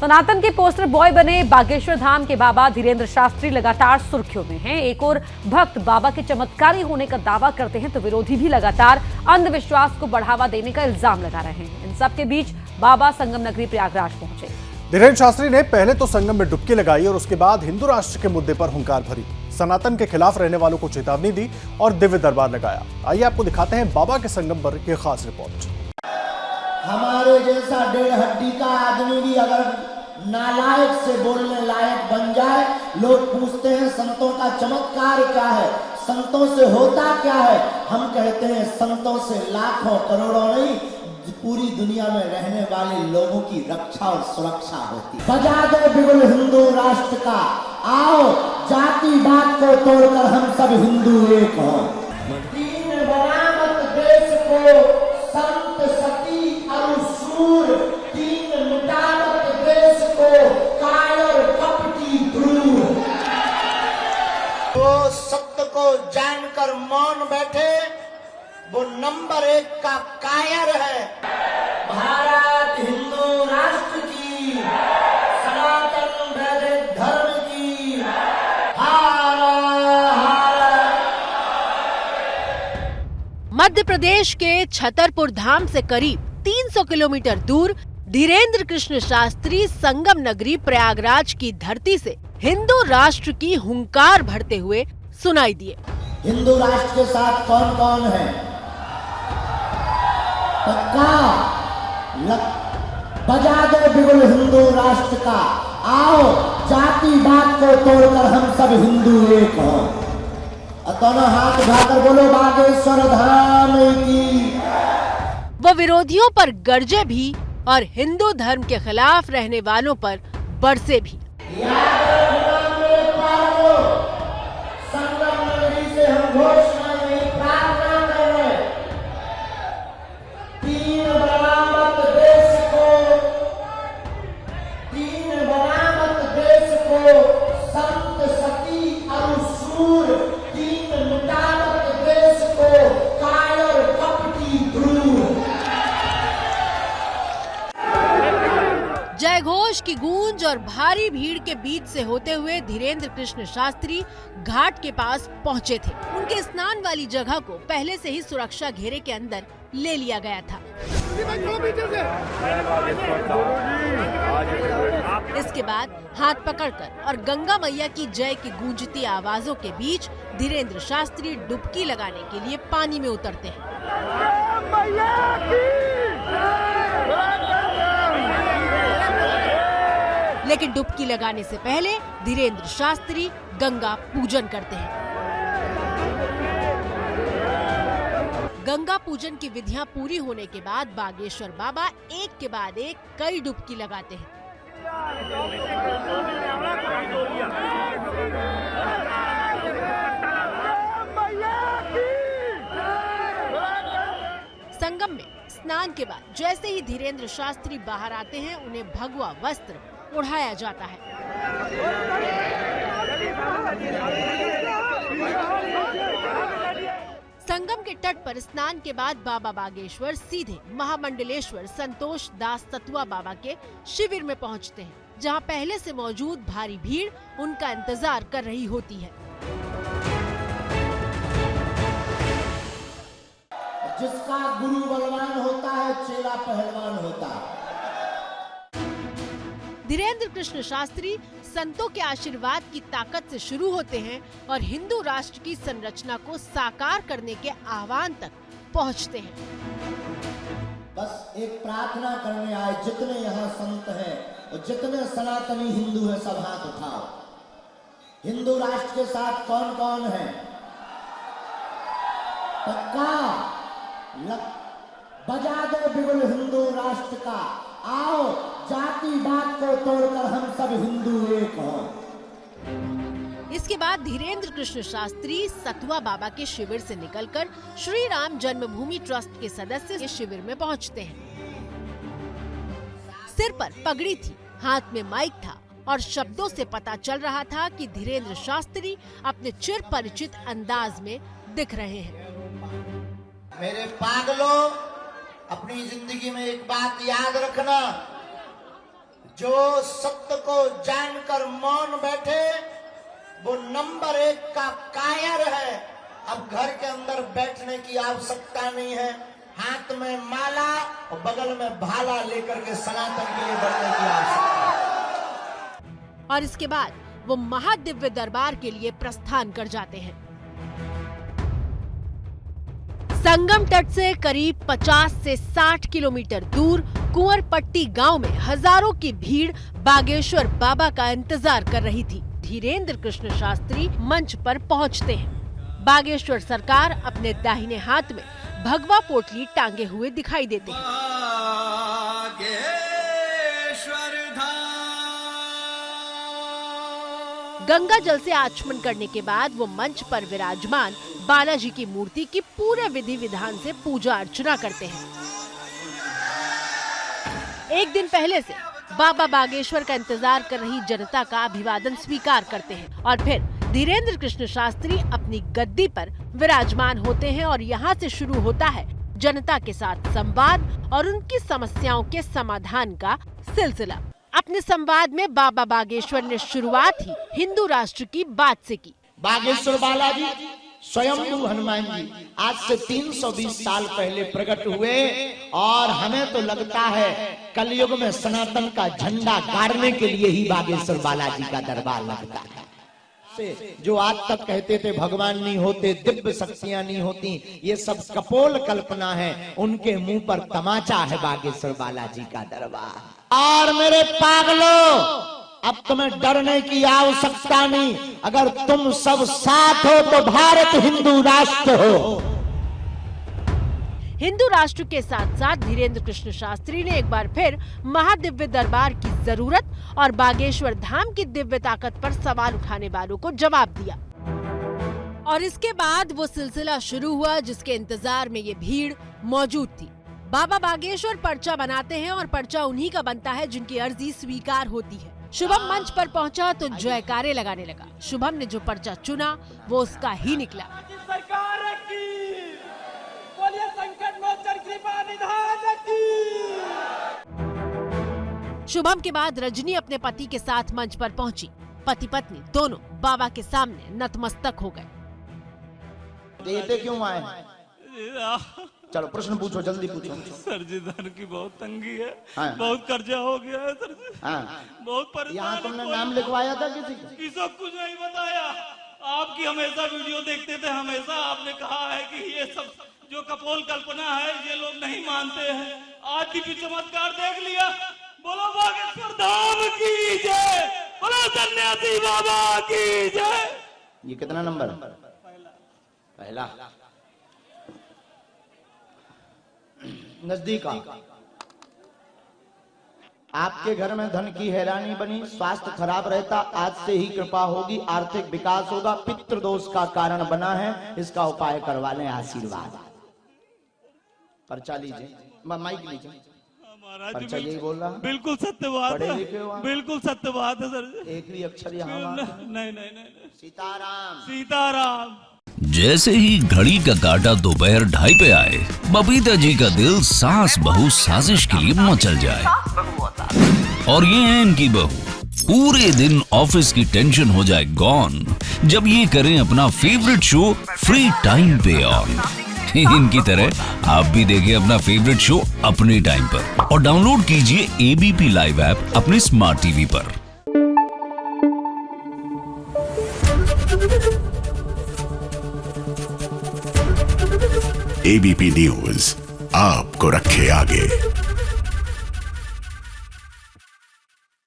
सनातन के poster boy बने बागेश्वर धाम के बाबा धीरेन्द्र शास्त्री लगातार सुर्खियों में हैं। एक और भक्त बाबा के चमत्कारी होने का दावा करते हैं तो विरोधी भी लगातार अंधविश्वास को बढ़ावा देने का इल्जाम लगा रहे हैं। इन सब के बीच बाबा संगम नगरी प्रयागराज पहुंचे। धीरेन्द्र शास्त्री ने पहले तो संगम में डुबकी लगाई और उसके बाद हिंदू राष्ट्र के मुद्दे पर हुंकार भरी, सनातन के खिलाफ रहने वालों को चेतावनी दी और दिव्य दरबार लगाया। आइए आपको दिखाते हैं बाबा के संगम पर यह खास रिपोर्ट। हमारे जैसा 1.5 हड्डी का आदमी भी अगर नालायक से बोलने लायक बन जाए, लोग पूछते हैं संतों का चमत्कार क्या है, संतों से होता क्या है। हम कहते हैं संतों से लाखों करोड़ों नहीं, पूरी दुनिया में रहने वाले लोगों की रक्षा और सुरक्षा होती है। बजा दो बिगुल हिंदू राष्ट्र का, आओ जाति बात को तोड़कर हम सब हिंदू एक हों। दीन बनावत देश को संत सती और सूर, दीन मिटावत देश को कायर कपटी क्रूर। वो सत्य को जानकर मौन बैठे, वो नंबर 1 का कायर है। भारत हिंदू राष्ट्र की, सनातन वैदिक धर्म की मध्य प्रदेश के छतरपुर धाम से करीब 300 किलोमीटर दूर धीरेन्द्र कृष्ण शास्त्री संगम नगरी प्रयागराज की धरती से हिंदू राष्ट्र की हुंकार भरते हुए सुनाई दिए। हिंदू राष्ट्र के साथ कौन कौन है? पक्का बजा दो बिगुल हिंदू राष्ट्र का, आओ जाति बात को तोड़कर हम सब हिंदू एक हों। दोनों हाथ उठाकर बोलो बागेश्वर धाम की। वो विरोधियों पर गरजे भी और हिंदू धर्म के खिलाफ रहने वालों पर बरसे भी। संगम नगरी से हम घोषणा नहीं प्रार्थना कर रहे, दीन बनावत देश को संत सती और सूर, दीन मिटावत देश को कायर कपटी क्रूर। जय घोष की गूंज और भारी भीड़ के बीच से होते हुए धीरेन्द्र कृष्ण शास्त्री घाट के पास पहुंचे थे। उनके स्नान वाली जगह को पहले से ही सुरक्षा घेरे के अंदर ले लिया गया था। इसके बाद हाथ पकड़कर और गंगा मैया की जय की गूंजती आवाजों के बीच धीरेन्द्र शास्त्री डुबकी लगाने के लिए पानी में उतरते हैं। लेकिन डुबकी लगाने से पहले धीरेन्द्र शास्त्री गंगा पूजन करते हैं। गंगा पूजन की विधियां पूरी होने के बाद बागेश्वर बाबा एक के बाद एक कई डुबकी लगाते हैं। संगम में स्नान के बाद जैसे ही धीरेन्द्र शास्त्री बाहर आते हैं, उन्हें भगवा वस्त्र उड़ाया जाता है। संगम के तट पर स्नान के बाद बाबा बागेश्वर सीधे महामंडलेश्वर संतोष दास सतुआ बाबा के शिविर में पहुंचते हैं, जहां पहले से मौजूद भारी भीड़ उनका इंतजार कर रही होती है। जिसका गुरु बलवान होता है, चेला पहलवान होता है। धीरेन्द्र कृष्ण शास्त्री संतों के आशीर्वाद की ताकत से शुरू होते हैं और हिंदू राष्ट्र की संरचना को साकार करने के आह्वान तक पहुंचते हैं। बस एक प्रार्थना करने आए, जितने यहाँ संत हैं और जितने सनातनी हिंदू हैं, सब हाथ उठाओ। हिंदू राष्ट्र के साथ कौन कौन है? पक्का बजा दो बिगुल हिंदू राष्ट्र का, आओ जाति बात को तोड़कर हम सब हिंदू एक हों। इसके बाद धीरेन्द्र कृष्ण शास्त्री सतुआ बाबा के शिविर से निकलकर श्री राम जन्मभूमि ट्रस्ट के सदस्य के शिविर में पहुंचते हैं। सिर पर पगड़ी थी, हाथ में माइक था और शब्दों से पता चल रहा था कि धीरेन्द्र शास्त्री अपने चिर परिचित अंदाज में दिख रहे हैं। मेरे पागलों, अपनी जिंदगी में एक बात याद रखना, जो सत्य को जानकर मौन बैठे वो नंबर 1 का कायर है। अब घर के अंदर बैठने की आवश्यकता नहीं है, हाथ में माला और बगल में भाला लेकर के सनातन के लिए बढ़ने की आवश्यकता है। और इसके बाद वो महादिव्य दरबार के लिए प्रस्थान कर जाते हैं। संगम तट से करीब 50 से 60 किलोमीटर दूर कुंवरपट्टी गांव में हजारों की भीड़ बागेश्वर बाबा का इंतजार कर रही थी। धीरेन्द्र कृष्ण शास्त्री मंच पर पहुंचते हैं। बागेश्वर सरकार अपने दाहिने हाथ में भगवा पोटली टांगे हुए दिखाई देते हैं। गंगा जल से आचमन करने के बाद वो मंच पर विराजमान बालाजी की मूर्ति की पूरे विधि विधान से पूजा अर्चना करते हैं। एक दिन पहले से बाबा बागेश्वर का इंतजार कर रही जनता का अभिवादन स्वीकार करते हैं और फिर धीरेन्द्र कृष्ण शास्त्री अपनी गद्दी पर विराजमान होते हैं और यहाँ से शुरू होता है जनता के साथ संवाद और उनकी समस्याओं के समाधान का सिलसिला। अपने संवाद में बाबा बागेश्वर ने शुरुआत ही हिंदू राष्ट्र की बात से की। बागेश्वर बालाजी स्वयंभू हनुमान जी आज से 320 साल पहले प्रकट हुए और हमें तो लगता है कलयुग में सनातन का झंडा गाड़ने के लिए ही बागेश्वर बालाजी का दरबार लगता है। जो आज तक कहते थे भगवान नहीं होते, दिव्य शक्तियां नहीं होती, ये सब कपोल कल्पना है, उनके मुंह पर तमाचा है बागेश्वर बालाजी का दरबार। और मेरे पागलों, अब तुम्हें डरने की आवश्यकता नहीं। अगर तुम सब साथ हो तो भारत हिंदू राष्ट्र हो। हिंदू राष्ट्र के साथ साथ धीरेन्द्र कृष्ण शास्त्री ने एक बार फिर महादिव्य दरबार की जरूरत और बागेश्वर धाम की दिव्य ताकत पर सवाल उठाने वालों को जवाब दिया। और इसके बाद वो सिलसिला शुरू हुआ जिसके इंतजार में ये भीड़ मौजूद थी। बाबा बागेश्वर पर्चा बनाते हैं और पर्चा उन्हीं का बनता है जिनकी अर्जी स्वीकार होती है। शुभम मंच पर पहुंचा तो जयकारे लगाने लगा। शुभम ने जो पर्चा चुना वो उसका ही निकला। शुभम के बाद रजनी अपने पति के साथ मंच पर पहुंची। पति पत्नी दोनों बाबा के सामने नतमस्तक हो गए। देते क्यों आए? चलो प्रश्न पूछो, जल्दी पूछो। सर जी धन की बहुत तंगी है। हाँ। बहुत कर्जा हो गया है सर जी। हाँ। बहुत परेशान। यहाँ तुमने नाम लिखवाया था किसी का? ये सब कुछ नहीं बताया। आपकी हमेशा वीडियो देखते थे, हमेशा आपने कहा है कि ये सब जो कपोल कल्पना है ये लोग नहीं मानते हैं। आज भी चमत्कार देख लिया। बोलो बागेश्वर धाम की जय, बोलो सन्यासी बाबा की जय। ये कितना नंबर? पहला। नजदीक आपके घर में धन की हैरानी बनी, स्वास्थ्य खराब रहता, आज से ही कृपा होगी, आर्थिक विकास होगा, पितृ दोष का कारण बना है, इसका उपाय करवा लें, आशीर्वाद। पर्चा लीजिए, माइक लीजिए। पर्चा यही बोल रहा है। बिल्कुल सत्य बात पढ़े है, लिखे हो आप? बिल्कुल सत्य बात है सर। एक भी अक्षर यहाँ नहीं। सीताराम सीताराम। जैसे ही घड़ी का काटा दोपहर 2:30 पे आए, बबीता जी का दिल सास बहू साजिश के लिए मचल जाए। और ये है इनकी बहू, पूरे दिन ऑफिस की टेंशन हो जाए गॉन जब ये करें अपना फेवरेट शो फ्री टाइम पे ऑन। इनकी तरह आप भी देखें अपना फेवरेट शो अपने टाइम पर और डाउनलोड कीजिए एबीपी लाइव ऐप अपने स्मार्ट टीवी पर। एबीपी न्यूज आपको रखे आगे।